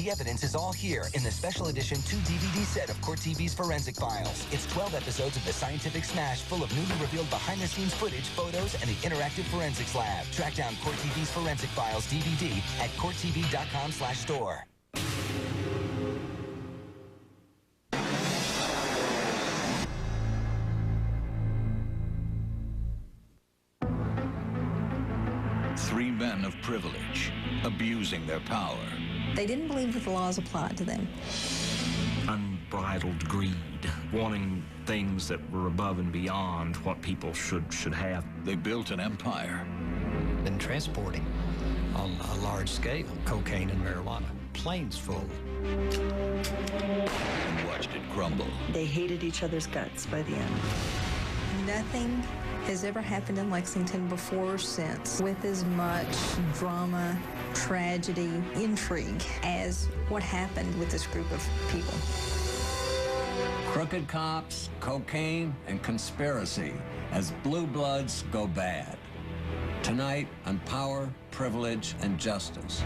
The evidence is all here in the special edition 2-DVD set of Court TV's Forensic Files. It's 12 episodes of the scientific smash full of newly revealed behind-the-scenes footage, photos, and the interactive forensics lab. Track down Court TV's Forensic Files DVD at courttv.com/store. Three men of privilege, abusing their power. They didn't believe that the laws applied to them. Unbridled greed, wanting things that were above and beyond what people should have. They built an empire. Been transporting on a large scale cocaine and marijuana, planes full. And watched it crumble. They hated each other's guts by the end. Nothing has ever happened in Lexington before or since with as much drama, tragedy, intrigue as what happened with this group of people. Crooked cops, cocaine, and conspiracy as blue bloods go bad. Tonight on Power, Privilege, and Justice.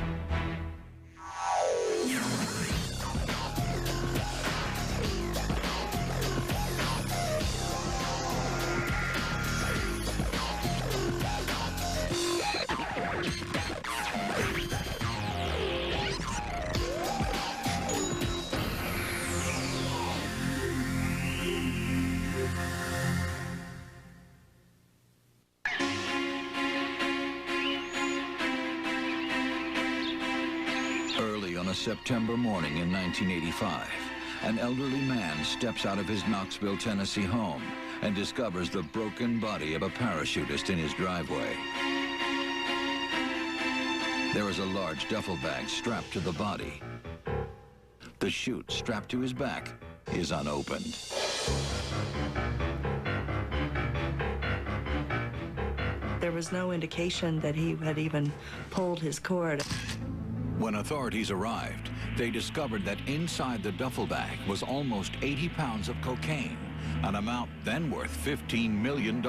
September morning in 1985, an elderly man steps out of his Knoxville, Tennessee home and discovers the broken body of a parachutist in his driveway. There is a large duffel bag strapped to the body. The chute strapped to his back is unopened. There was no indication that he had even pulled his cord. When authorities arrived, they discovered that inside the duffel bag was almost 80 pounds of cocaine, an amount then worth $15 million.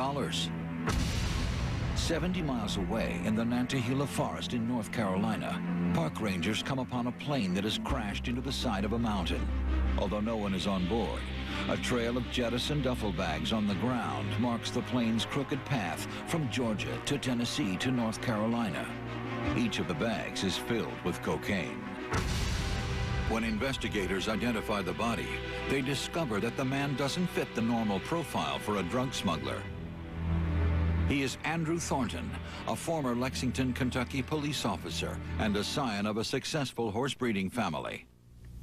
70 miles away in the Nantahala Forest in North Carolina, park rangers come upon a plane that has crashed into the side of a mountain. Although no one is on board, a trail of jettisoned duffel bags on the ground marks the plane's crooked path from Georgia to Tennessee to North Carolina. Each of the bags is filled with cocaine. When investigators identify the body, they discover that the man doesn't fit the normal profile for a drug smuggler. He is Andrew Thornton, a former Lexington, Kentucky police officer and a scion of a successful horse breeding family.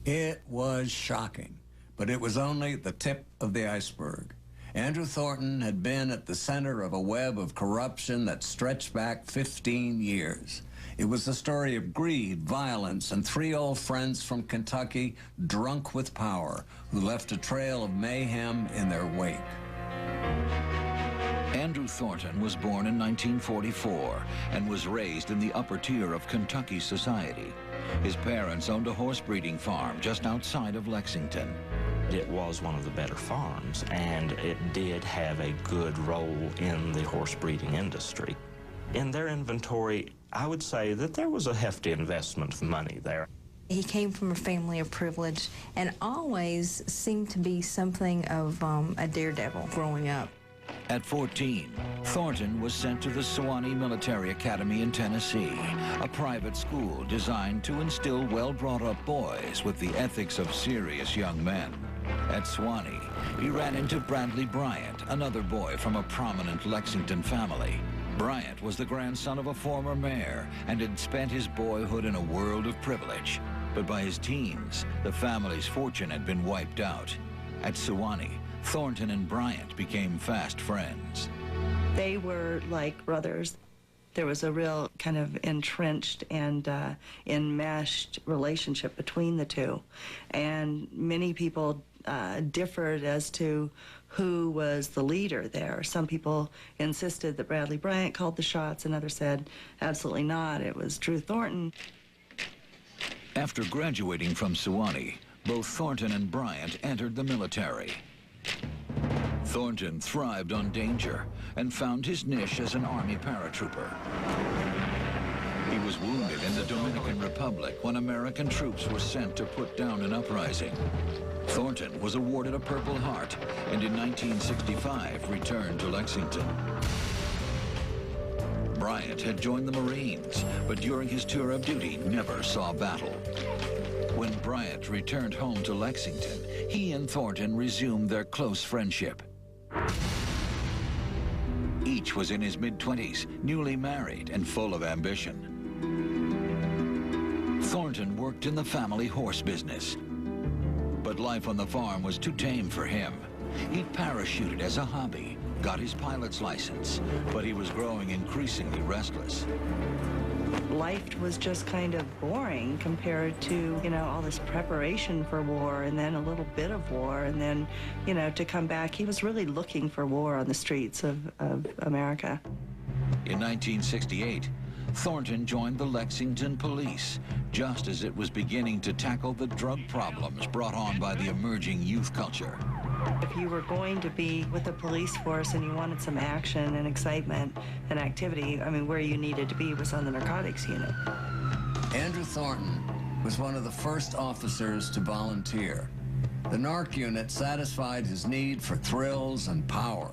It was shocking, but it was only the tip of the iceberg. Andrew Thornton had been at the center of a web of corruption that stretched back 15 years. It was the story of greed, violence, and three old friends from Kentucky drunk with power who left a trail of mayhem in their wake. Andrew Thornton was born in 1944 and was raised in the upper tier of Kentucky society. His parents owned a horse breeding farm just outside of Lexington. It was one of the better farms, and it did have a good role in the horse breeding industry. In their inventory, I would say that there was a hefty investment of money there. He came from a family of privilege and always seemed to be something of a daredevil growing up. At 14, Thornton was sent to the Sewanee Military Academy in Tennessee, a private school designed to instill well-brought-up boys with the ethics of serious young men. At Sewanee, he ran into Bradley Bryant, another boy from a prominent Lexington family. Bryant was the grandson of a former mayor and had spent his boyhood in a world of privilege. But by his teens, the family's fortune had been wiped out. At Sewanee, Thornton and Bryant became fast friends. They were like brothers. There was a real kind of entrenched and enmeshed relationship between the two. And many people differed as to who was the leader there. Some people insisted that Bradley Bryant called the shots, and others said absolutely not. It was Drew Thornton. After graduating from Sewanee, both Thornton and Bryant entered the military. Thornton thrived on danger and found his niche as an Army paratrooper. He was wounded in the Dominican Republic when American troops were sent to put down an uprising. Thornton was awarded a Purple Heart and in 1965 returned to Lexington. Bryant had joined the Marines, but during his tour of duty never saw battle. When Bryant returned home to Lexington, he and Thornton resumed their close friendship. Each was in his mid-20s, newly married and full of ambition. Thornton worked in the family horse business, but life on the farm was too tame for him. He parachuted as a hobby, got his pilot's license, but he was growing increasingly restless. Life was just kind of boring compared to, you know, all this preparation for war and then a little bit of war and then, you know, to come back. He was really looking for war on the streets of America. In 1968, Thornton joined the Lexington Police, just as it was beginning to tackle the drug problems brought on by the emerging youth culture. If you were going to be with the police force and you wanted some action and excitement and activity, I mean, where you needed to be was on the narcotics unit. Andrew Thornton was one of the first officers to volunteer. The narc unit satisfied his need for thrills and power.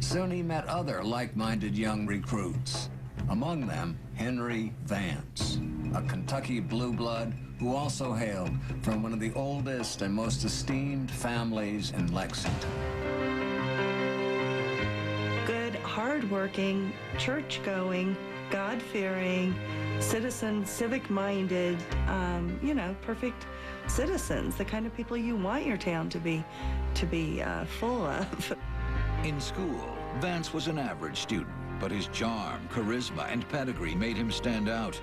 Soon he met other like-minded young recruits, among them Henry Vance, a Kentucky blue blood who also hailed from one of the oldest and most esteemed families in Lexington. Good, hardworking, church-going, God-fearing, citizen, civic-minded, you know, perfect citizens, the kind of people you want your town to be full of. In school, Vance was an average student, but his charm, charisma, and pedigree made him stand out.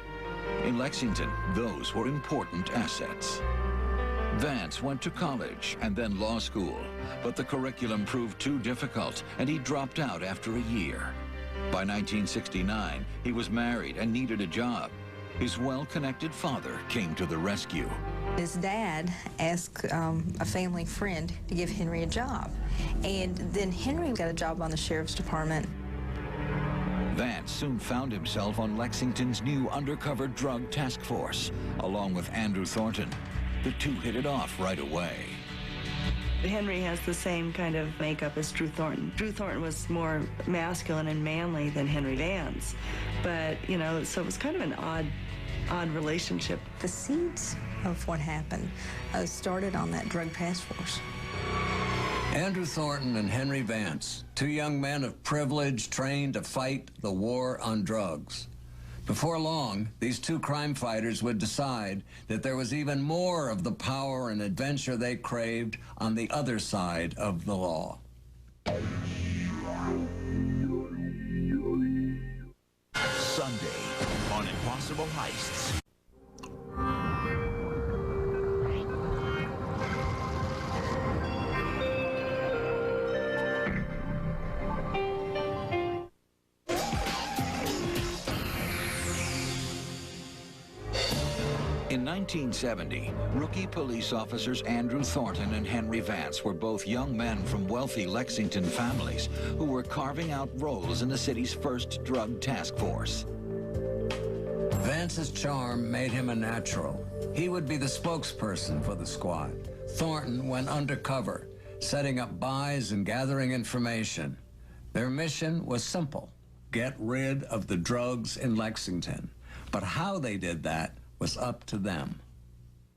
In Lexington, those were important assets. Vance went to college and then law school, but the curriculum proved too difficult, and he dropped out after a year. By 1969, he was married and needed a job. His well-connected father came to the rescue. His dad asked a family friend to give Henry a job, and then Henry got a job on the sheriff's department. Vance soon found himself on Lexington's new undercover drug task force, along with Andrew Thornton. The two hit it off right away. Henry has the same kind of makeup as Drew Thornton. Drew Thornton was more masculine and manly than Henry Vance, but, you know, so it was kind of an odd relationship. The seeds of what happened started on that drug task force. Andrew Thornton and Henry Vance, two young men of privilege trained to fight the war on drugs. Before long, these two crime fighters would decide that there was even more of the power and adventure they craved on the other side of the law. Sunday on Impossible Heists. In 1970, rookie police officers Andrew Thornton and Henry Vance were both young men from wealthy Lexington families who were carving out roles in the city's first drug task force. Vance's charm made him a natural. He would be the spokesperson for the squad. Thornton went undercover, setting up buys and gathering information. Their mission was simple: get rid of the drugs in Lexington. But how they did that was up to them.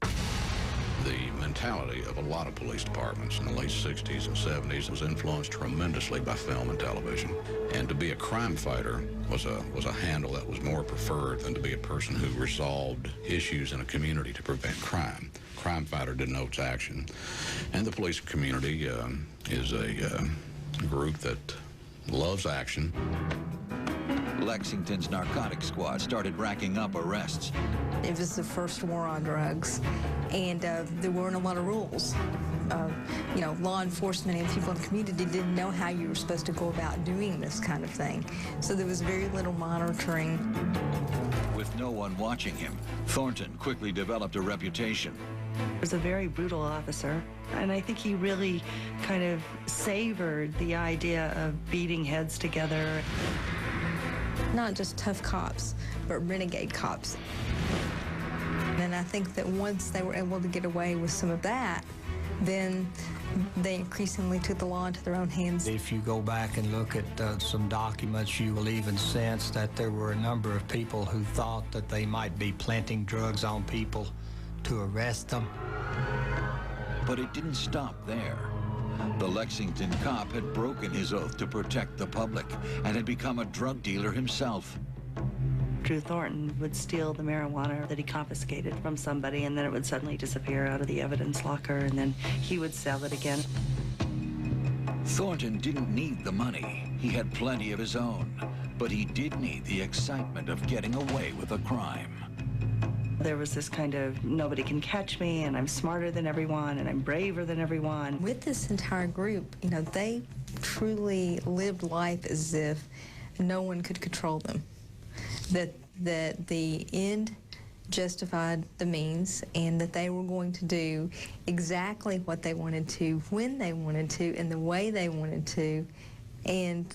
The mentality of a lot of police departments in the late 60s and 70s was influenced tremendously by film and television. And to be a crime fighter was a handle that was more preferred than to be a person who resolved issues in a community to prevent crime. Crime fighter denotes action. And the police community is a group that loves action. Lexington's narcotics squad started racking up arrests. It was the first war on drugs, and there weren't a lot of rules. You know, law enforcement and people in the community didn't know how you were supposed to go about doing this kind of thing. So there was very little monitoring. With no one watching him, Thornton quickly developed a reputation. He was a very brutal officer, and I think he really kind of savored the idea of beating heads together. not just tough cops, but renegade cops. And I think that once they were able to get away with some of that, then they increasingly took the law into their own hands. If you go back and look at some documents, you will even sense that there were a number of people who thought that they might be planting drugs on people to arrest them. But it didn't stop there. The Lexington cop had broken his oath to protect the public and had become a drug dealer himself. Drew Thornton would steal the marijuana that he confiscated from somebody, and then it would suddenly disappear out of the evidence locker, and then he would sell it again. Thornton didn't need the money. He had plenty of his own, but he did need the excitement of getting away with a crime. There was this kind of, nobody can catch me, and I'm smarter than everyone, and I'm braver than everyone. With this entire group, you know, they truly lived life as if no one could control them. That the end justified the means, and that they were going to do exactly what they wanted to, when they wanted to, and the way they wanted to, and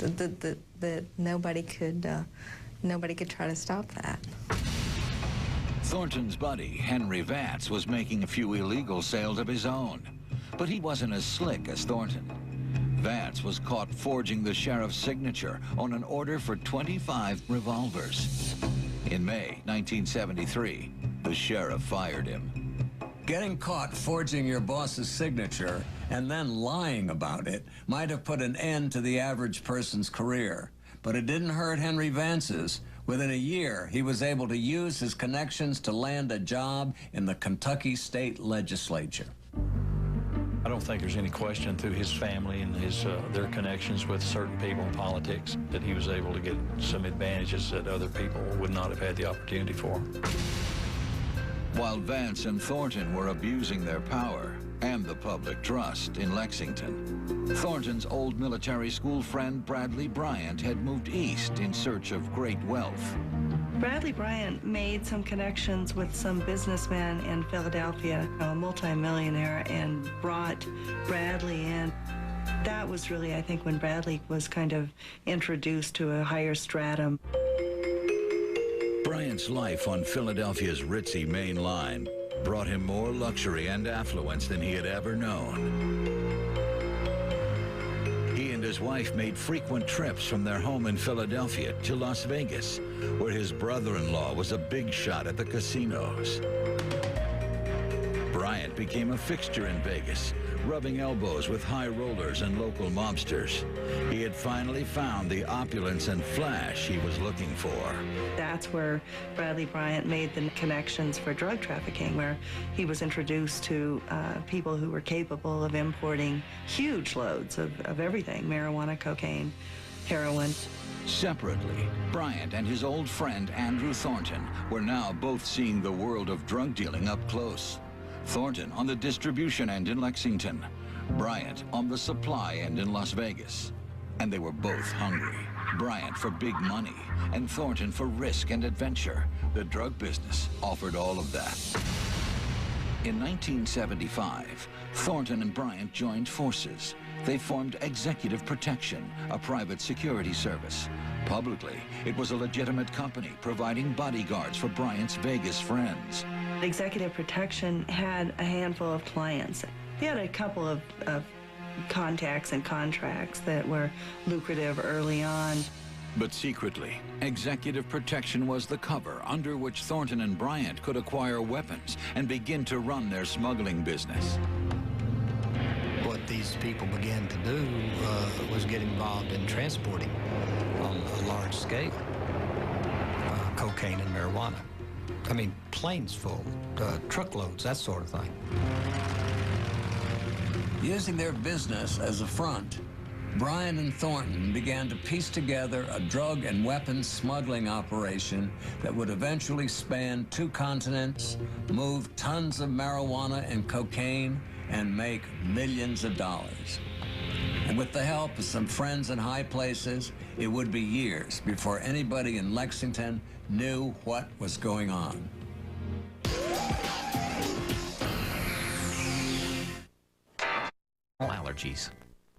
that nobody could try to stop that. Thornton's buddy, Henry Vance, was making a few illegal sales of his own, but he wasn't as slick as Thornton. Vance was caught forging the sheriff's signature on an order for 25 revolvers. In May 1973, the sheriff fired him. Getting caught forging your boss's signature and then lying about it might have put an end to the average person's career, but it didn't hurt Henry Vance's. Within a year, he was able to use his connections to land a job in the Kentucky State Legislature. I don't think there's any question through his family and their connections with certain people in politics that he was able to get some advantages that other people would not have had the opportunity for. While Vance and Thornton were abusing their power and the public trust in Lexington, Thornton's old military school friend Bradley Bryant had moved east in search of great wealth. Bradley Bryant made some connections with some businessmen in Philadelphia, a multimillionaire, and brought Bradley in. That was really, I think, when Bradley was kind of introduced to a higher stratum. Bryant's life on Philadelphia's ritzy main line brought him more luxury and affluence than he had ever known. He and his wife made frequent trips from their home in Philadelphia to Las Vegas, where his brother-in-law was a big shot at the casinos. Bryant became a fixture in Vegas, rubbing elbows with high rollers and local mobsters. He had finally found the opulence and flash he was looking for. That's where Bradley Bryant made the connections for drug trafficking, where he was introduced to people who were capable of importing huge loads of everything: marijuana, cocaine, heroin. Separately, Bryant and his old friend Andrew Thornton were now both seeing the world of drug dealing up close. Thornton on the distribution end in Lexington, Bryant on the supply end in Las Vegas. And they were both hungry. Bryant for big money, and Thornton for risk and adventure. The drug business offered all of that. In 1975, Thornton and Bryant joined forces. They formed Executive Protection, a private security service. Publicly, it was a legitimate company providing bodyguards for Bryant's Vegas friends. Executive Protection had a handful of clients. They had a couple of contacts and contracts that were lucrative early on. But secretly, Executive Protection was the cover under which Thornton and Bryant could acquire weapons and begin to run their smuggling business. What these people began to do was get involved in transporting on a large scale cocaine and marijuana. I mean, planes full, truckloads, that sort of thing. Using their business as a front, Bryant and Thornton began to piece together a drug and weapons smuggling operation that would eventually span 2 continents, move tons of marijuana and cocaine, and make millions of dollars. And with the help of some friends in high places, it would be years before anybody in Lexington knew what was going on. Allergies.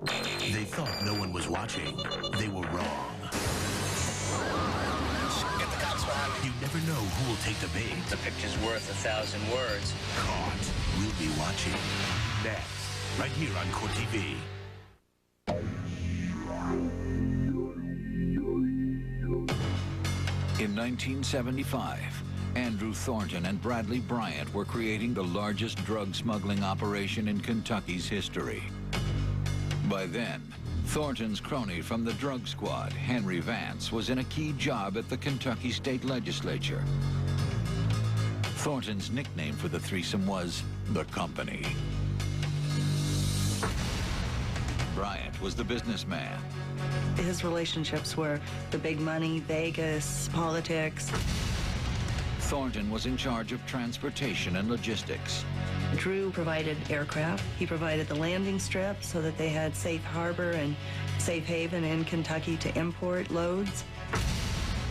They thought no one was watching. They were wrong. who will take the bait. The picture's worth 1,000 words. Caught. We'll be watching. Next, right here on Court TV. In 1975, Andrew Thornton and Bradley Bryant were creating the largest drug smuggling operation in Kentucky's history. By then, Thornton's crony from the drug squad, Henry Vance, was in a key job at the Kentucky State Legislature. Thornton's nickname for the threesome was the Company. Bryant was the businessman. His relationships were the big money, Vegas, politics. Thornton was in charge of transportation and logistics. Drew provided aircraft. He provided the landing strip so that they had safe harbor and safe haven in Kentucky to import loads.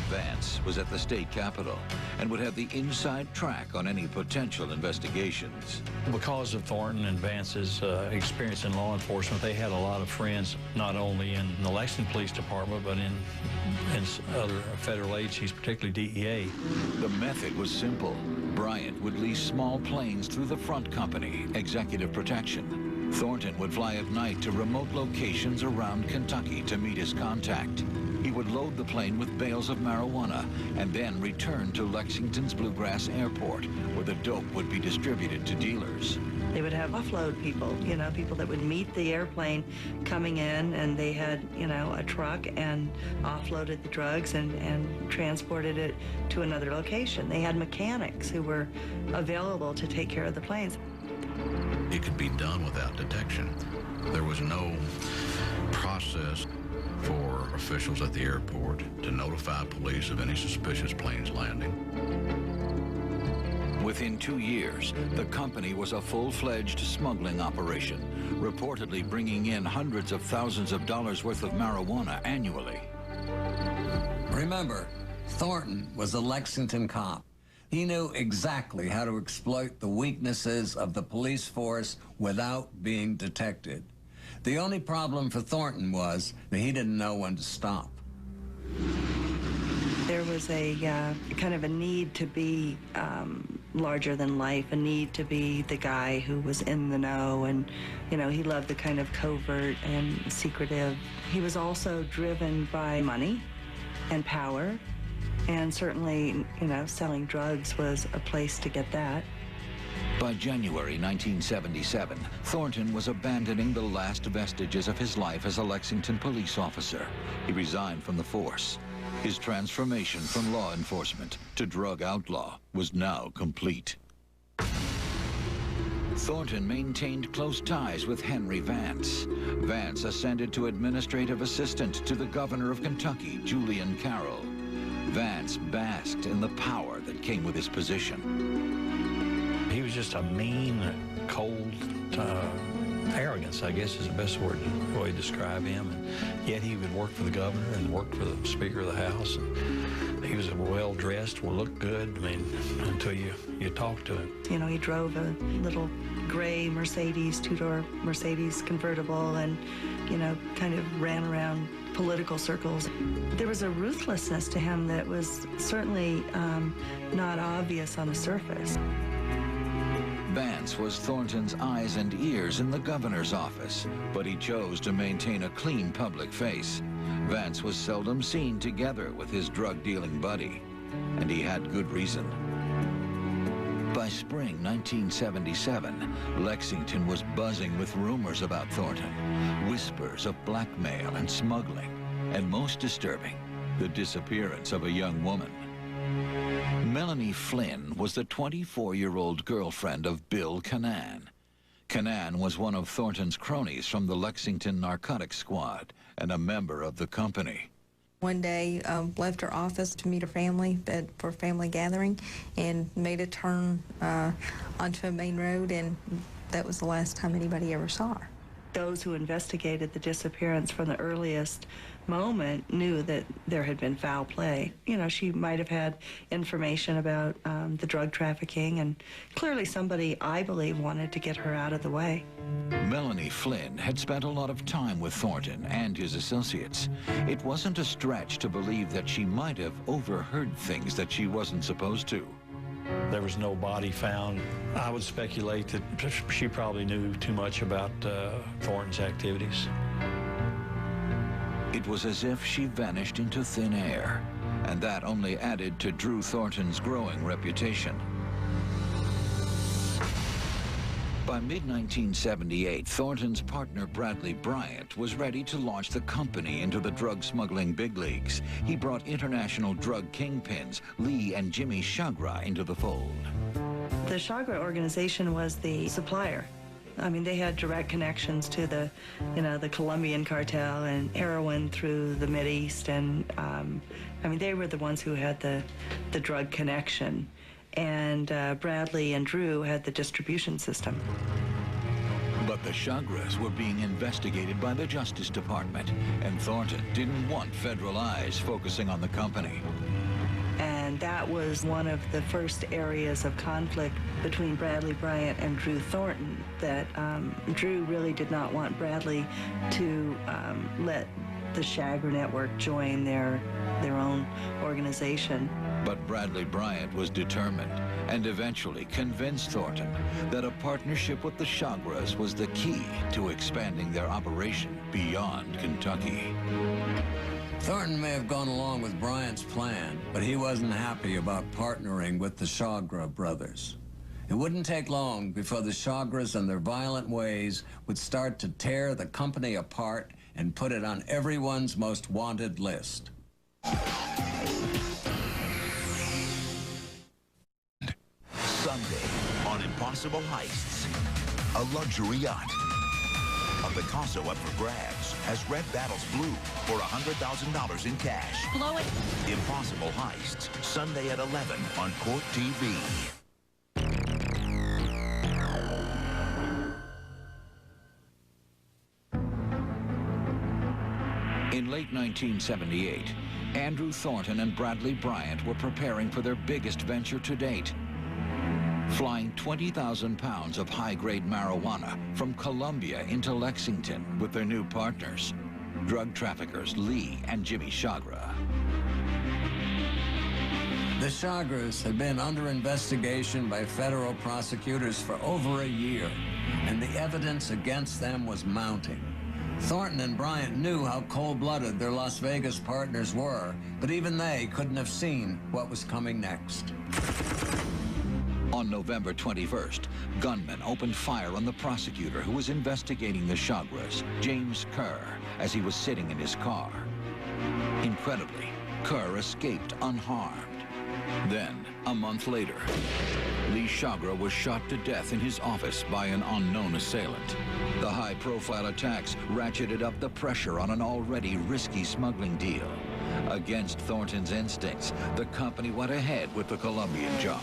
Vance was at the state capitol and would have the inside track on any potential investigations. Because of Thornton and Vance's experience in law enforcement, they had a lot of friends, not only in the Lexington Police Department, but in other federal agencies, particularly DEA. The method was simple. Bryant would lease small planes through the front company, executive protection. Thornton would fly at night to remote locations around Kentucky to meet his contact. He would load the plane with bales of marijuana and then return to Lexington's Bluegrass Airport, where the dope would be distributed to dealers. They would have offload people, people that would meet the airplane coming in, and they had, a truck and offloaded the drugs and transported it to another location. They had mechanics who were available to take care of the planes. It could be done without detection. There was no process for officials at the airport to notify police of any suspicious planes landing. Within 2 years, the company was a full-fledged smuggling operation, reportedly bringing in hundreds of thousands of dollars worth of marijuana annually. Remember, Thornton was a Lexington cop. He knew exactly how to exploit the weaknesses of the police force without being detected. The only problem for Thornton was that he didn't know when to stop. There was a kind of a need to be larger than life, a need to be the guy who was in the know, and he loved the kind of covert and secretive. He was also driven by money and power, and certainly, selling drugs was a place to get that. By January 1977, Thornton was abandoning the last vestiges of his life as a Lexington police officer. He resigned from the force. His transformation from law enforcement to drug outlaw was now complete. Thornton maintained close ties with Henry Vance. Vance ascended to administrative assistant to the governor of Kentucky, Julian Carroll. Vance basked in the power that came with his position. He was just a mean, cold, arrogance, I guess is the best word way to describe him. And yet he would work for the governor and work for the Speaker of the House. And he was well-dressed, looked good, until you talked to him. He drove a little gray Mercedes, two-door Mercedes convertible, and, kind of ran around political circles. There was a ruthlessness to him that was certainly not obvious on the surface. Vance was Thornton's eyes and ears in the governor's office, but he chose to maintain a clean public face. Vance was seldom seen together with his drug-dealing buddy, and he had good reason. By spring 1977, Lexington was buzzing with rumors about Thornton, whispers of blackmail and smuggling, and most disturbing, the disappearance of a young woman. Melanie Flynn was the 24-year-old girlfriend of Bill Canaan. Canaan was one of Thornton's cronies from the Lexington Narcotics Squad and a member of the company. One day, left her office to meet her family for a family gathering and made a turn onto a main road, and that was the last time anybody ever saw her. Those who investigated the disappearance from the earliest moment knew that there had been foul play. You know, she might have had information about the drug trafficking, and clearly somebody, I believe, wanted to get her out of the way. Melanie Flynn had spent a lot of time with Thornton and his associates. It wasn't a stretch to believe that she might have overheard things that she wasn't supposed to. There was no body found. I would speculate that she probably knew too much about Thornton's activities. It was as if she vanished into thin air, and that only added to Drew Thornton's growing reputation. By mid-1978, Thornton's partner Bradley Bryant was ready to launch the company into the drug smuggling big leagues. He brought international drug kingpins Lee and Jimmy Chagra into the fold. The Chagra organization was the supplier. I mean, they had direct connections to the, the Colombian cartel and heroin through the Mideast, and I mean, they were the ones who had the drug connection. And Bradley and Drew had the distribution system. But the Chagras were being investigated by the Justice Department, and Thornton didn't want federal eyes focusing on the company. And that was one of the first areas of conflict between Bradley Bryant and Drew Thornton, that Drew really did not want Bradley to let the Chagra network join their own organization. But Bradley Bryant was determined and eventually convinced Thornton that a partnership with the Chagras was the key to expanding their operation beyond Kentucky. Thornton may have gone along with Bryant's plan, but he wasn't happy about partnering with the Chagra brothers. It wouldn't take long before the Chagras and their violent ways would start to tear the company apart and put it on everyone's most wanted list. Sunday on Impossible Heists, a luxury yacht. A Picasso up for grabs as red battles blue for $100,000 in cash. Blow it. Impossible Heists, Sunday at 11 on Court TV. In late 1978, Andrew Thornton and Bradley Bryant were preparing for their biggest venture to date, flying 20,000 pounds of high-grade marijuana from Colombia into Lexington with their new partners, drug traffickers Lee and Jimmy Chagra. The Chagras had been under investigation by federal prosecutors for over a year, and the evidence against them was mounting. Thornton and Bryant knew how cold-blooded their Las Vegas partners were, but even they couldn't have seen what was coming next. On November 21st, gunmen opened fire on the prosecutor who was investigating the Chagras, James Kerr, as he was sitting in his car. Incredibly, Kerr escaped unharmed. Then, a month later, Lee Chagra was shot to death in his office by an unknown assailant. The high-profile attacks ratcheted up the pressure on an already risky smuggling deal. Against Thornton's instincts, the company went ahead with the Colombian job.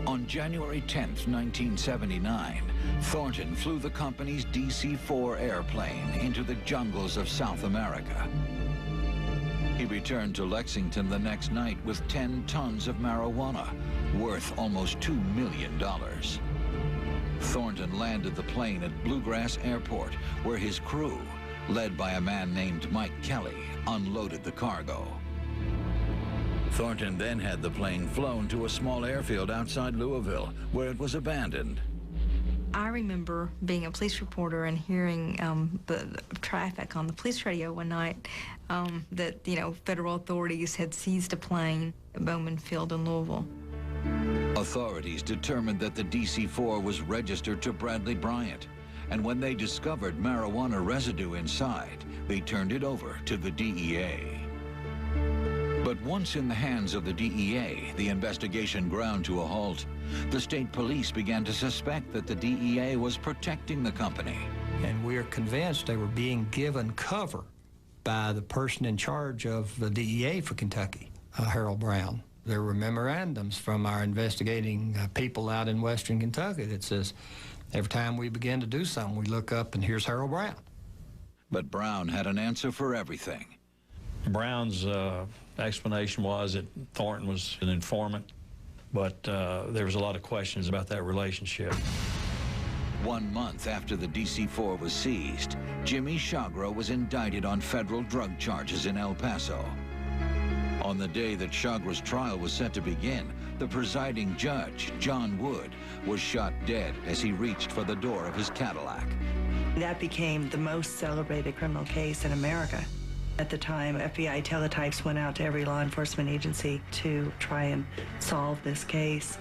On January 10th, 1979, Thornton flew the company's DC-4 airplane into the jungles of South America. He returned to Lexington the next night with 10 tons of marijuana, worth almost $2 million. Thornton landed the plane at Bluegrass Airport, where his crew, led by a man named Mike Kelly, unloaded the cargo. Thornton then had the plane flown to a small airfield outside Louisville, where it was abandoned. I remember being a police reporter and hearing the traffic on the police radio one night that, federal authorities had seized a plane at Bowman Field in Louisville. Authorities determined that the DC-4 was registered to Bradley Bryant, and when they discovered marijuana residue inside, they turned it over to the DEA. But once in the hands of the DEA, the investigation ground to a halt. The state police began to suspect that the DEA was protecting the company. And we're convinced they were being given cover by the person in charge of the DEA for Kentucky, Harold Brown. There were memorandums from our investigating people out in western Kentucky that says every time we begin to do something, we look up and here's Harold Brown. But Brown had an answer for everything. Brown's explanation was that Thornton was an informant, but there was a lot of questions about that relationship. 1 month after the DC-4 was seized, Jimmy Chagra was indicted on federal drug charges in El Paso. On the day that Chagra's trial was set to begin, the presiding judge, John Wood, was shot dead as he reached for the door of his Cadillac. That became the most celebrated criminal case in America. At the time, FBI teletypes went out to every law enforcement agency to try and solve this case.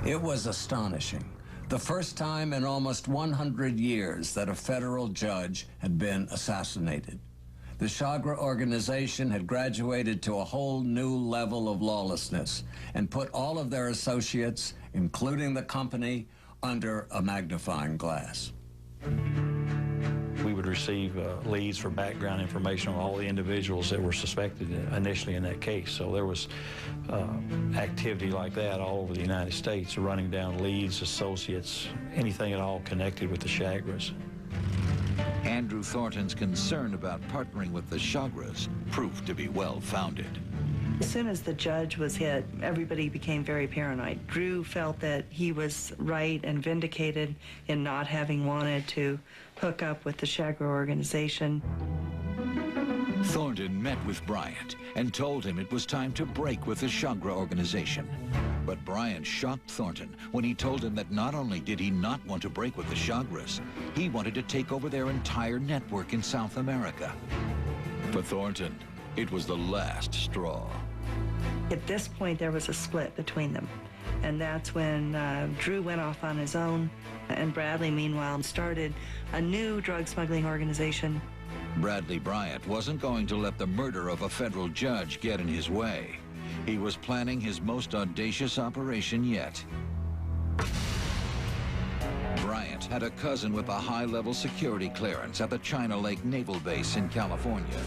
It was astonishing. The first time in almost 100 years that a federal judge had been assassinated. The Chagra organization had graduated to a whole new level of lawlessness and put all of their associates, including the company, under a magnifying glass. We would receive leads for background information on all the individuals that were suspected initially in that case. So there was activity like that all over the United States, running down leads, associates, anything at all connected with the Chagras. Andrew Thornton's concern about partnering with the Chagras proved to be well-founded. As soon as the judge was hit, everybody became very paranoid. Drew felt that he was right and vindicated in not having wanted to hook up with the Chagra organization. Thornton met with Bryant and told him it was time to break with the Chagra organization. But Bryant shocked Thornton when he told him that not only did he not want to break with the Chagras, he wanted to take over their entire network in South America. For Thornton, it was the last straw. At this point, there was a split between them. And that's when Drew went off on his own, and Bradley, meanwhile, started a new drug smuggling organization. Bradley Bryant wasn't going to let the murder of a federal judge get in his way. He was planning his most audacious operation yet. Bryant had a cousin with a high-level security clearance at the China Lake Naval Base in California.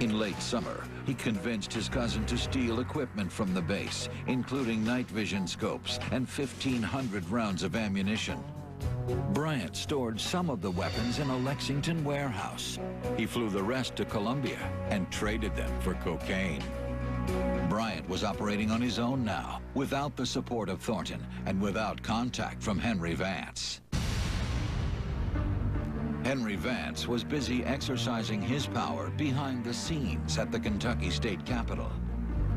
In late summer, he convinced his cousin to steal equipment from the base, including night vision scopes and 1,500 rounds of ammunition. Bryant stored some of the weapons in a Lexington warehouse. He flew the rest to Colombia and traded them for cocaine. Bryant was operating on his own now, without the support of Thornton and without contact from Henry Vance. Henry Vance was busy exercising his power behind the scenes at the Kentucky State Capitol.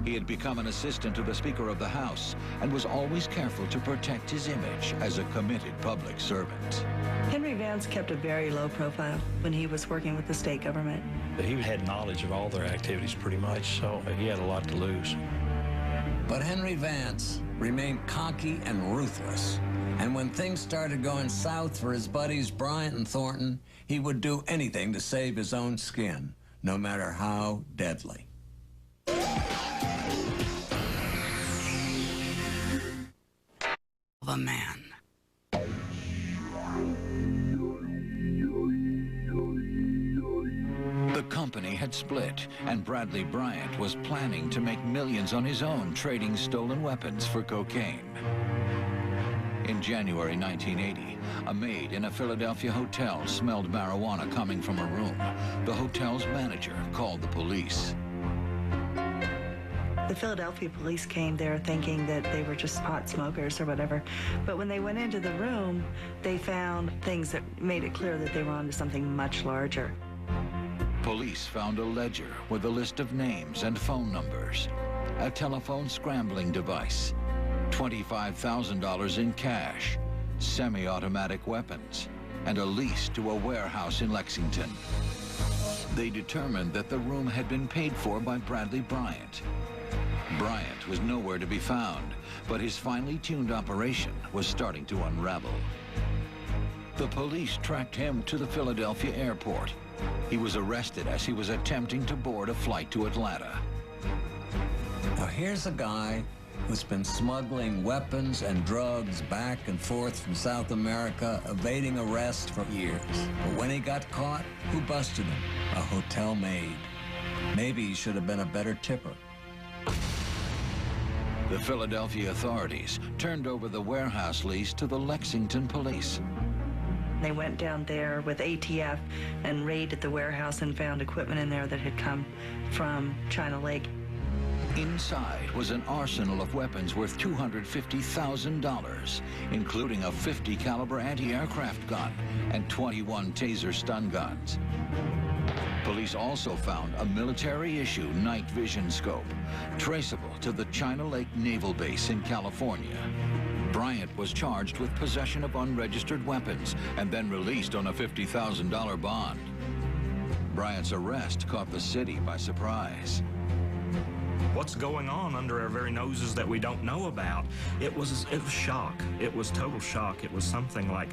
He had become an assistant to the Speaker of the House and was always careful to protect his image as a committed public servant. Henry Vance kept a very low profile when he was working with the state government. He had knowledge of all their activities pretty much, so he had a lot to lose. But Henry Vance remained cocky and ruthless. And when things started going south for his buddies Bryant and Thornton, he would do anything to save his own skin, no matter how deadly. Of a man. The company had split, and Bradley Bryant was planning to make millions on his own trading stolen weapons for cocaine. In January 1980, a maid in a Philadelphia hotel smelled marijuana coming from a room. The hotel's manager called the police. The Philadelphia police came there thinking that they were just pot smokers or whatever. But when they went into the room, they found things that made it clear that they were onto something much larger. Police found a ledger with a list of names and phone numbers, a telephone scrambling device, $25,000 in cash, semi-automatic weapons, and a lease to a warehouse in Lexington. They determined that the room had been paid for by Bradley Bryant. Bryant was nowhere to be found, but his finely tuned operation was starting to unravel. The police tracked him to the Philadelphia airport. He was arrested as he was attempting to board a flight to Atlanta. Now here's a guy who's been smuggling weapons and drugs back and forth from South America, evading arrest for years. But when he got caught, who busted him? A hotel maid. Maybe he should have been a better tipper. The Philadelphia authorities turned over the warehouse lease to the Lexington police. They went down there with ATF and raided the warehouse and found equipment in there that had come from China Lake. Inside was an arsenal of weapons worth $250,000, including a .50 caliber anti-aircraft gun and 21 taser stun guns. Police also found a military-issue night vision scope, traceable to the China Lake Naval Base in California. Bryant was charged with possession of unregistered weapons and then released on a $50,000 bond. Bryant's arrest caught the city by surprise. What's going on under our very noses that we don't know about? It was shock. It was total shock. It was something like,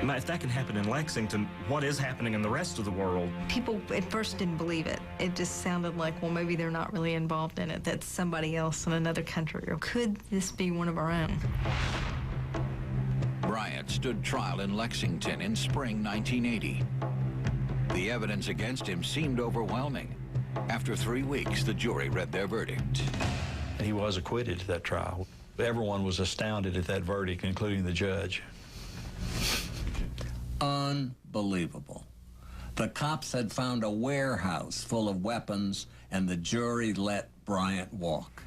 if that can happen in Lexington, what is happening in the rest of the world? People at first didn't believe it. It just sounded like, well, maybe they're not really involved in it. That's somebody else in another country. Or could this be one of our own? Bryant stood trial in Lexington in spring 1980. The evidence against him seemed overwhelming. After 3 weeks, the jury read their verdict. He was acquitted at that trial. Everyone was astounded at that verdict, including the judge. Unbelievable. The cops had found a warehouse full of weapons, and the jury let Bryant walk.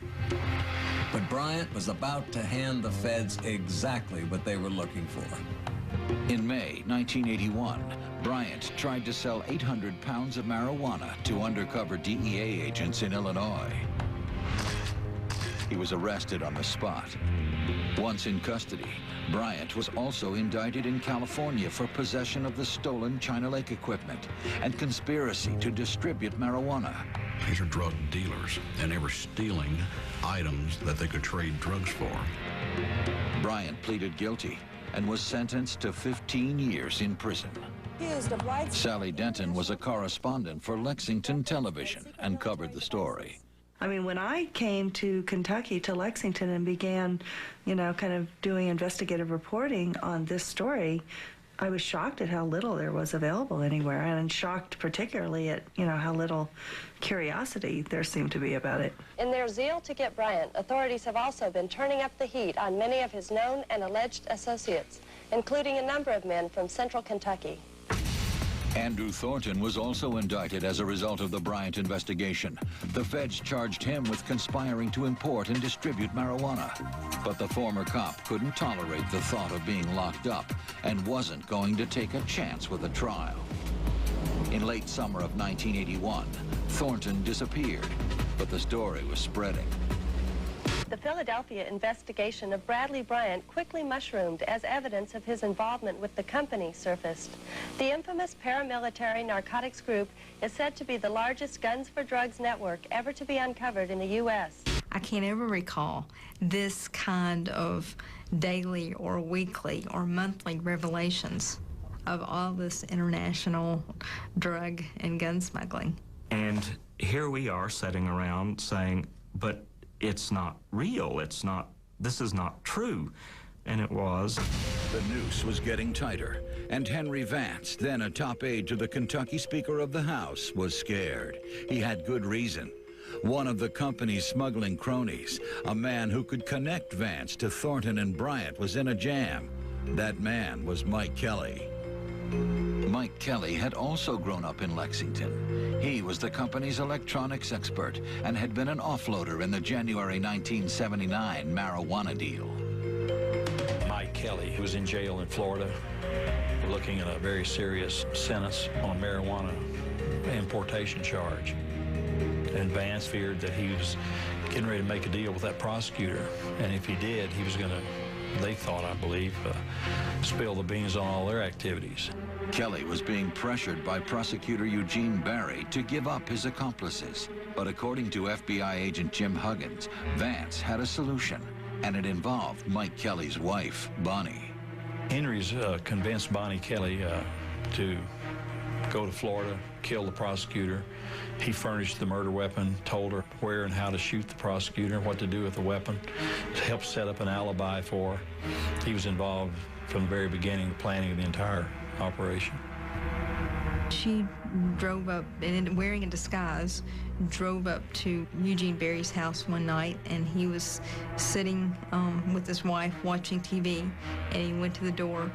But Bryant was about to hand the feds exactly what they were looking for. In May 1981, Bryant tried to sell 800 pounds of marijuana to undercover DEA agents in Illinois. He was arrested on the spot. Once in custody, Bryant was also indicted in California for possession of the stolen China Lake equipment and conspiracy to distribute marijuana. These are drug dealers, and they were stealing items that they could trade drugs for. Bryant pleaded guilty and was sentenced to 15 years in prison. Sally Denton was a correspondent for Lexington Television and covered the story. I mean, when I came to Kentucky, to Lexington, and began, kind of doing investigative reporting on this story, I was shocked at how little there was available anywhere, and shocked particularly at, how little curiosity there seemed to be about it. In their zeal to get Bryant, authorities have also been turning up the heat on many of his known and alleged associates, including a number of men from central Kentucky. Andrew Thornton was also indicted as a result of the Bryant investigation. The feds charged him with conspiring to import and distribute marijuana. But the former cop couldn't tolerate the thought of being locked up and wasn't going to take a chance with a trial. In late summer of 1981, Thornton disappeared, but the story was spreading. The Philadelphia investigation of Bradley Bryant quickly mushroomed as evidence of his involvement with the company surfaced. The infamous paramilitary narcotics group is said to be the largest guns for drugs network ever to be uncovered in the U.S. I can't ever recall this kind of daily or weekly or monthly revelations of all this international drug and gun smuggling. And here we are sitting around saying, but it's not real, this is not true. And it was. The noose was getting tighter, and Henry Vance, then a top aide to the Kentucky Speaker of the House, was scared. He had good reason. One of the company's smuggling cronies, a man who could connect Vance to Thornton and Bryant, was in a jam. That man was Mike Kelly. Mike Kelly had also grown up in Lexington. He was the company's electronics expert and had been an offloader in the January 1979 marijuana deal. Mike Kelly, who was in jail in Florida, looking at a very serious sentence on a marijuana importation charge. And Vance feared that he was getting ready to make a deal with that prosecutor. And if he did, he was going to, they thought, I believe, spill the beans on all their activities. Kelly was being pressured by prosecutor Eugene Barry to give up his accomplices. But according to FBI agent Jim Huggins, Vance had a solution, and it involved Mike Kelly's wife, Bonnie. Henry's convinced Bonnie Kelly to go to Florida, kill the prosecutor. He furnished the murder weapon, told her where and how to shoot the prosecutor, what to do with the weapon, to help set up an alibi for her. He was involved from the very beginning, the planning of the entire operation. She drove up, and wearing a disguise, drove up to Eugene Barry's house one night, and he was sitting with his wife watching TV, and he went to the door,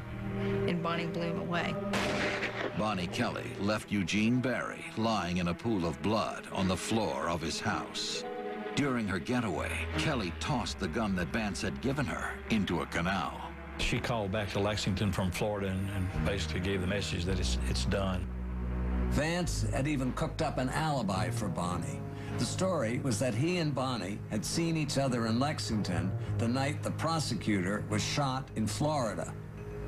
and Bonnie blew him away. Bonnie Kelly left Eugene Barry lying in a pool of blood on the floor of his house. During her getaway, Kelly tossed the gun that Vance had given her into a canal. She called back to Lexington from Florida and basically gave the message that it's done. Vance had even cooked up an alibi for Bonnie. The story was that he and Bonnie had seen each other in Lexington the night the prosecutor was shot in Florida.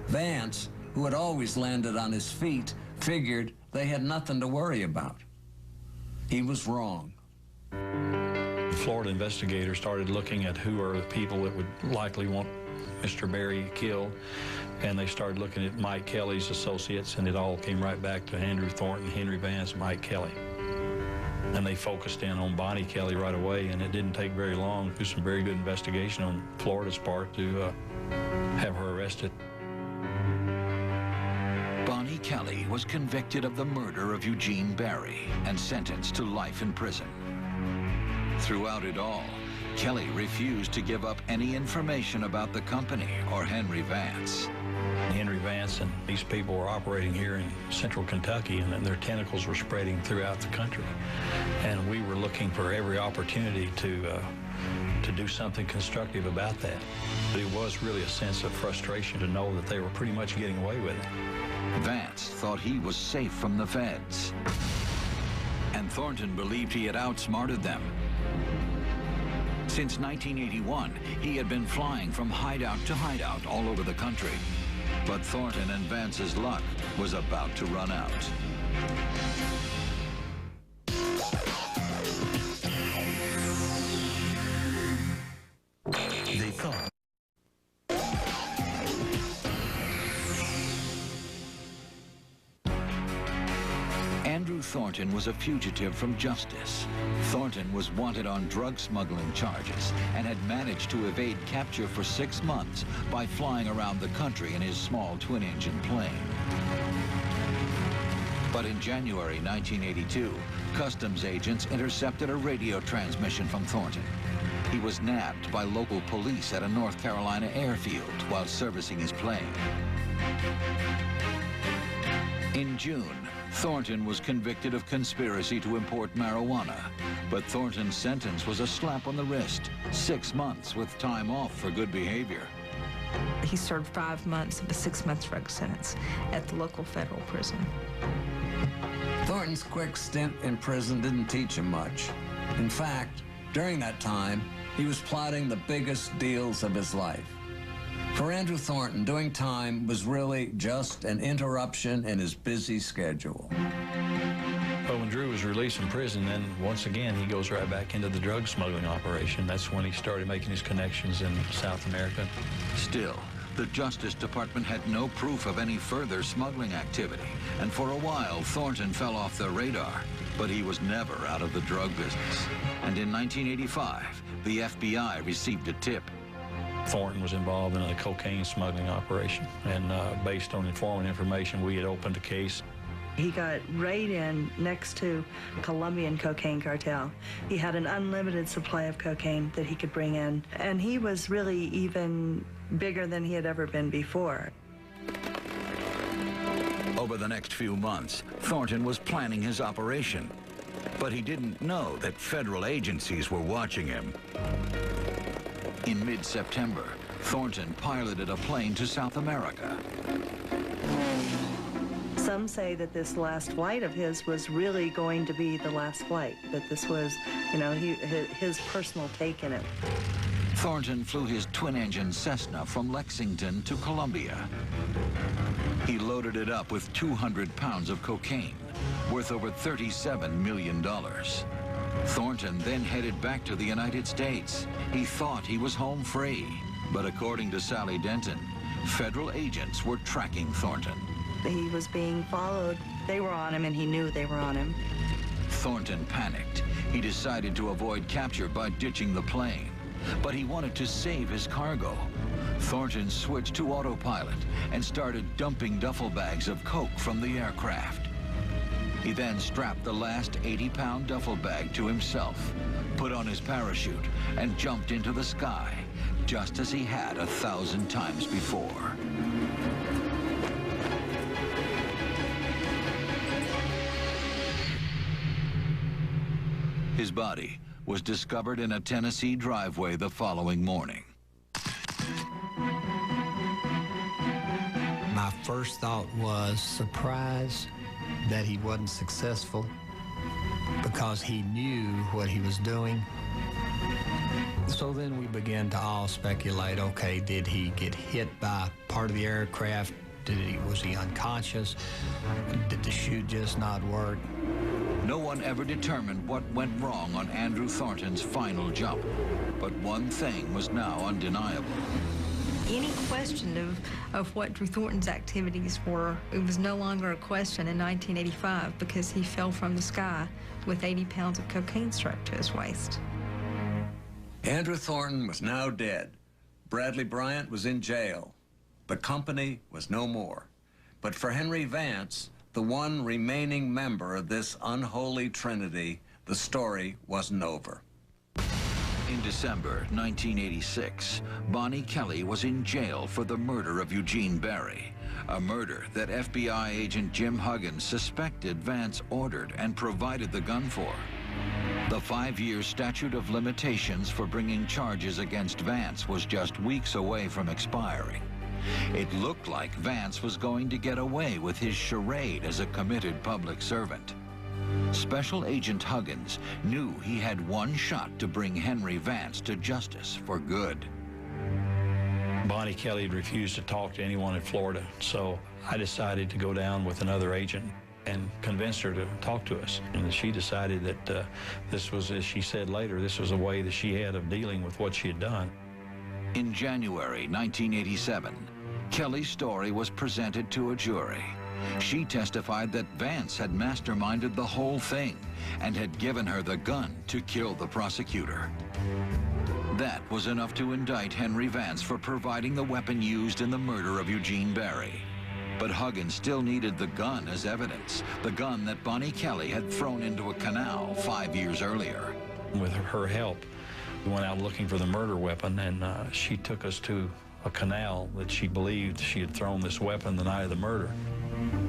Vance, who had always landed on his feet, figured they had nothing to worry about. He was wrong. The Florida investigators started looking at who are the people that would likely want Mr. Barry killed, and they started looking at Mike Kelly's associates, and it all came right back to Andrew Thornton, Henry Vance, Mike Kelly. And they focused in on Bonnie Kelly right away, and it didn't take very long to do some very good investigation on Florida's part to have her arrested. Bonnie Kelly was convicted of the murder of Eugene Barry and sentenced to life in prison. Throughout it all, Kelly refused to give up any information about the company or Henry Vance. Henry Vance and these people were operating here in central Kentucky, and their tentacles were spreading throughout the country. And we were looking for every opportunity to do something constructive about that. But it was really a sense of frustration to know that they were pretty much getting away with it. Vance thought he was safe from the feds, and Thornton believed he had outsmarted them. Since 1981, he had been flying from hideout to hideout all over the country. But Thornton and Vance's luck was about to run out. They thought. Andrew Thornton was a fugitive from justice. Thornton was wanted on drug smuggling charges and had managed to evade capture for 6 months by flying around the country in his small twin-engine plane. But in January 1982, customs agents intercepted a radio transmission from Thornton. He was nabbed by local police at a North Carolina airfield while servicing his plane. In June, Thornton was convicted of conspiracy to import marijuana, but Thornton's sentence was a slap on the wrist, 6 months with time off for good behavior. He served 5 months of a 6-month drug sentence at the local federal prison. Thornton's quick stint in prison didn't teach him much. In fact, during that time, he was plotting the biggest deals of his life. For Andrew Thornton, doing time was really just an interruption in his busy schedule. Well, when Drew was released from prison, then once again he goes right back into the drug smuggling operation. That's when he started making his connections in South America. Still, the Justice Department had no proof of any further smuggling activity, and for a while Thornton fell off their radar. But he was never out of the drug business. And in 1985, the FBI received a tip. Thornton was involved in a cocaine smuggling operation, and based on informant information, we had opened a case. He got right in next to Colombian cocaine cartel. He had an unlimited supply of cocaine that he could bring in, and he was really even bigger than he had ever been before. Over the next few months, Thornton was planning his operation, but he didn't know that federal agencies were watching him. In mid-September, Thornton piloted a plane to South America. Some say that this last flight of his was really going to be the last flight, that this was, you know, his personal take in it. Thornton flew his twin-engine Cessna from Lexington to Colombia. He loaded it up with 200 pounds of cocaine, worth over $37 million. Thornton then headed back to the United States. He thought he was home free, but according to Sally Denton, federal agents were tracking Thornton. He was being followed. They were on him, and he knew they were on him. Thornton panicked. He decided to avoid capture by ditching the plane, but he wanted to save his cargo. Thornton switched to autopilot and started dumping duffel bags of coke from the aircraft. He then strapped the last 80-pound duffel bag to himself, put on his parachute, and jumped into the sky, just as he had 1,000 times before. His body was discovered in a Tennessee driveway the following morning. My first thought was surprise that he wasn't successful because he knew what he was doing. So then we began to all speculate, okay, did he get hit by part of the aircraft? Was he unconscious? Did the chute just not work? No one ever determined what went wrong on Andrew Thornton's final jump, but one thing was now undeniable. Any question of what Drew Thornton's activities were, it was no longer a question in 1985 because he fell from the sky with 80 pounds of cocaine strapped to his waist. Andrew Thornton was now dead. Bradley Bryant was in jail. The company was no more. But for Henry Vance, the one remaining member of this unholy trinity, the story wasn't over. In December 1986, Bonnie Kelly was in jail for the murder of Eugene Barry, a murder that FBI agent Jim Huggins suspected Vance ordered and provided the gun for. The 5-year statute of limitations for bringing charges against Vance was just weeks away from expiring. It looked like Vance was going to get away with his charade as a committed public servant. Special Agent Huggins knew he had one shot to bring Henry Vance to justice for good. Bonnie Kelly had refused to talk to anyone in Florida, so I decided to go down with another agent and convinced her to talk to us. And she decided that this was, as she said later, this was a way that she had of dealing with what she had done. In January 1987, Kelly's story was presented to a jury. She testified that Vance had masterminded the whole thing and had given her the gun to kill the prosecutor. That was enough to indict Henry Vance for providing the weapon used in the murder of Eugene Barry. But Huggins still needed the gun as evidence, the gun that Bonnie Kelly had thrown into a canal 5 years earlier. With her help, we went out looking for the murder weapon, and she took us to a canal that she believed she had thrown this weapon the night of the murder.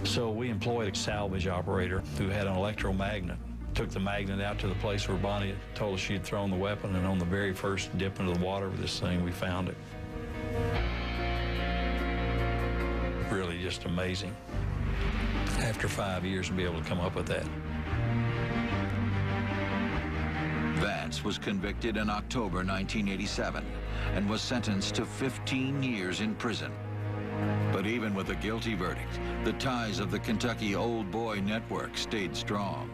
So we employed a salvage operator who had an electromagnet, took the magnet out to the place where Bonnie told us she had thrown the weapon, and on the very first dip into the water of this thing, we found it. Really just amazing. After 5 years to be able to come up with that. Vance was convicted in October 1987 and was sentenced to 15 years in prison. But even with a guilty verdict, the ties of the Kentucky Old Boy Network stayed strong.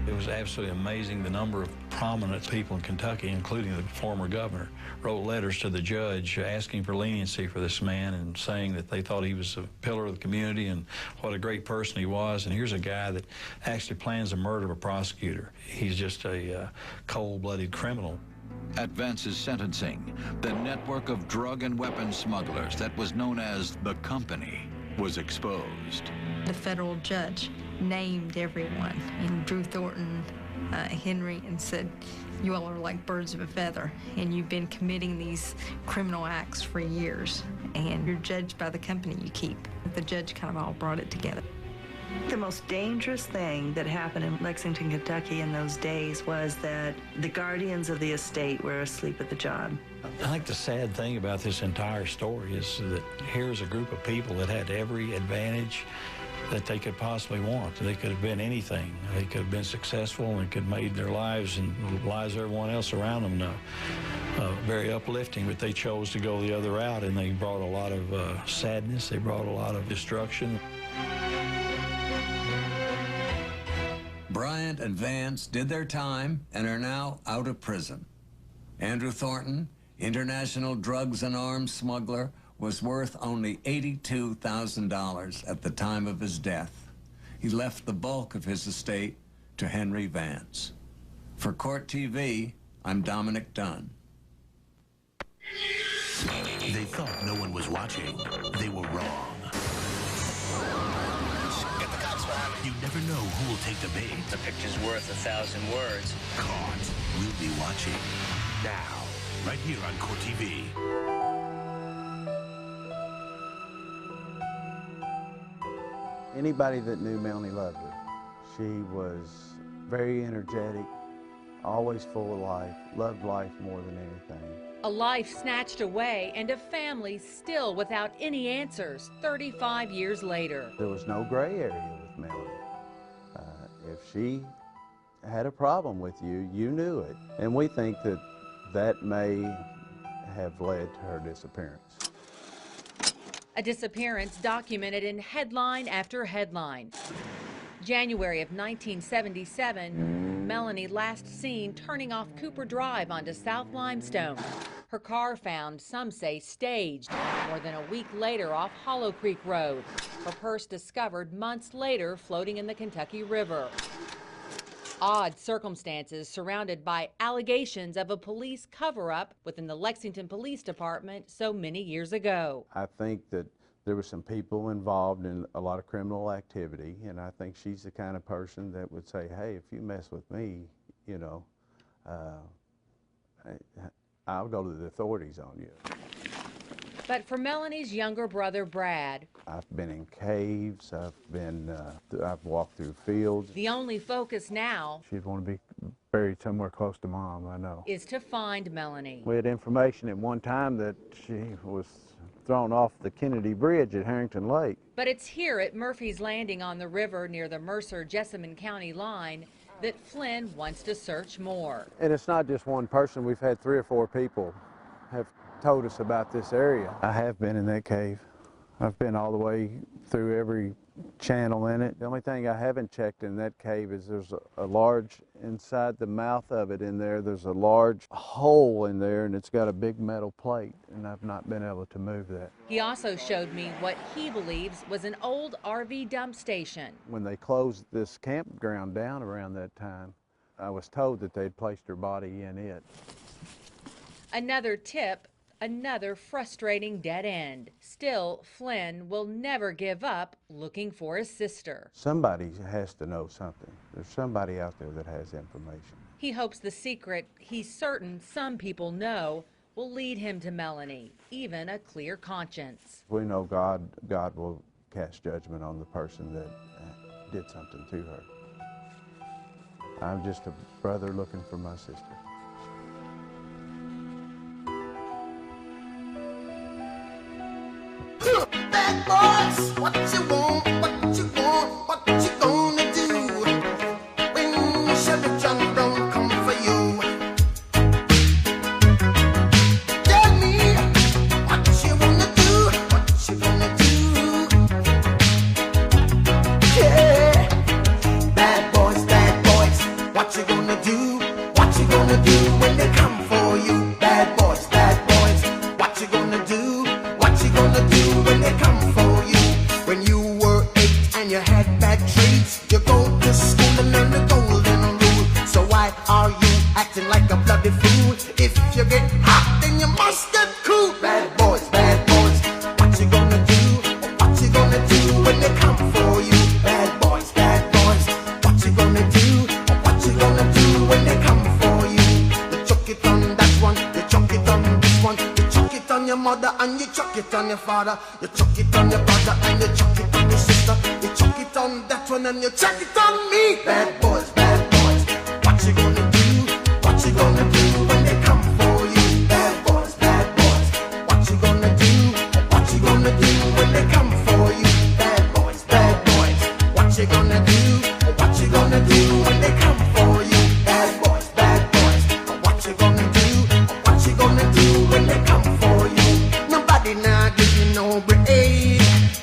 It was absolutely amazing the number of prominent people in Kentucky, including the former governor, wrote letters to the judge asking for leniency for this man and saying that they thought he was a pillar of the community and what a great person he was. And here's a guy that actually plans the murder of a prosecutor. He's just a cold-blooded criminal. At Vance's sentencing, the network of drug and weapons smugglers that was known as the Company was exposed. The federal judge named everyone, and Drew Thornton, Henry, and said, you all are like birds of a feather, and you've been committing these criminal acts for years, and you're judged by the company you keep. The judge kind of all brought it together. The most dangerous thing that happened in Lexington, Kentucky in those days was that the guardians of the estate were asleep at the job. I think the sad thing about this entire story is that here's a group of people that had every advantage that they could possibly want. They could have been anything. They could have been successful and could have made their lives and the lives of everyone else around them very uplifting, but they chose to go the other route, and they brought a lot of sadness. They brought a lot of destruction. Bryant and Vance did their time and are now out of prison. Andrew Thornton, international drugs and arms smuggler, was worth only $82,000 at the time of his death. He left the bulk of his estate to Henry Vance. For Court TV, I'm Dominic Dunn. They thought no one was watching. They were wrong. You never know who will take the bait. The picture's worth 1,000 words. Caught. We'll be watching now, right here on Court TV. Anybody that knew Melanie loved her. She was very energetic, always full of life, loved life more than anything. A life snatched away and a family still without any answers 35 years later. There was no gray area with Melanie. If she had a problem with you, you knew it. And we think that that may have led to her disappearance. A disappearance documented in headline after headline. January of 1977, Melanie last seen turning off Cooper Drive onto South Limestone. Her car found, some say staged, more than a week later off Hollow Creek Road. Her purse discovered months later floating in the Kentucky River. Odd circumstances surrounded by allegations of a police cover-up within the Lexington Police Department so many years ago. I think that there were some people involved in a lot of criminal activity, and I think she's the kind of person that would say, hey, if you mess with me, you know, I'll go to the authorities on you. But for Melanie's younger brother, Brad, I've been in caves, I've walked through fields. The only focus now She'd want to be buried somewhere close to Mom, I know. Is to find Melanie. We had information at one time that she was thrown off the Kennedy Bridge at Harrington Lake. But it's here at Murphy's Landing on the river near the Mercer-Jessamine County line that Flynn wants to search more. And it's not just one person. We've had 3 or 4 people have told us about this area. I have been in that cave. I've been all the way through every channel in it. The only thing I haven't checked in that cave is there's a large, inside the mouth of it in there, there's a large hole in there, and it's got a big metal plate, and I've not been able to move that. He also showed me what he believes was an old RV dump station. When they closed this campground down around that time, I was told that they'd placed her body in it. Another tip, another frustrating dead end. Still, Flynn will never give up looking for his sister. Somebody has to know something. There's somebody out there that has information. He hopes the secret he's certain some people know will lead him to Melanie, even a clear conscience. We know God will cast judgment on the person that did something to her. I'm just a brother looking for my sister. Bad boys, what you want, what you want, what you gonna do when Chevy John Brown come for you? Tell me what you wanna do, what you gonna do. Yeah, bad boys, what you gonna do, what you gonna do when they come for you? Bad boys, what you gonna do, what you gonna do when they come for you? When you were 8 and you had bad traits, you go to school and learn the golden rule. So why are you acting like a bloody fool? If you get hot, then you must get cool. Bad boys, what you gonna do? What you gonna do when they come for you? Bad boys, what you gonna do? What you gonna do when they come for you? You chuck it on that one, you chuck it on this one, you chuck it on your mother and you chuck it on your father, you chuck it on your brother and you chuck it on your sister, you chuck it on that one and you chuck it on me. Bad boys, what you gonna do? What you gonna do when they come for you? Bad boys, what you gonna do? What you gonna do when they come for you? Bad boys, what you gonna do? What you gonna do when they come for you? Bad boys, what you gonna do? What you gonna do when they come for you? Nobody now give you no break.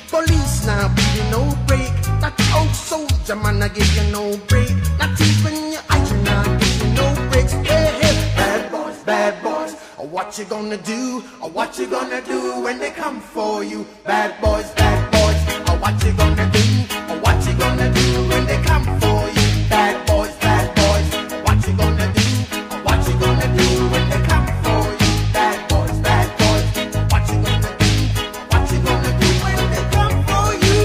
Police now give you no break. That old soldier man I give you no break. Not even your eyes now give you no breaks. Hey, bad boys, what you gonna do? What you gonna do when they come for you? Bad boys, what you gonna do? What you gonna do when they come for you? Bad boys, what you gonna do? What you gonna do when they come for you? Bad boys, what you gonna do? What you gonna do when they come for you?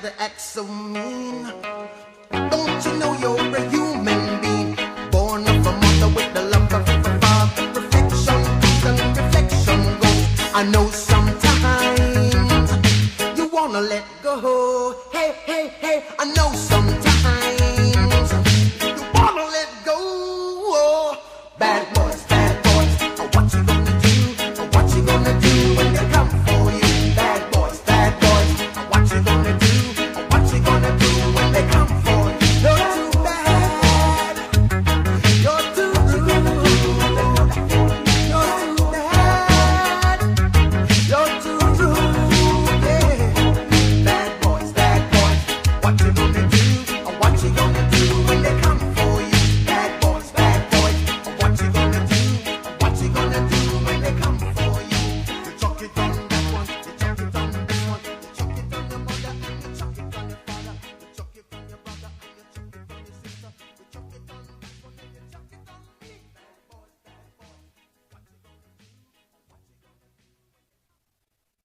got to act so mean? Don't you know you're a human being, born of a mother with the love of a father? Reflection comes and reflection goes. I know sometimes you wanna let go. Hey, hey, hey, I know sometimes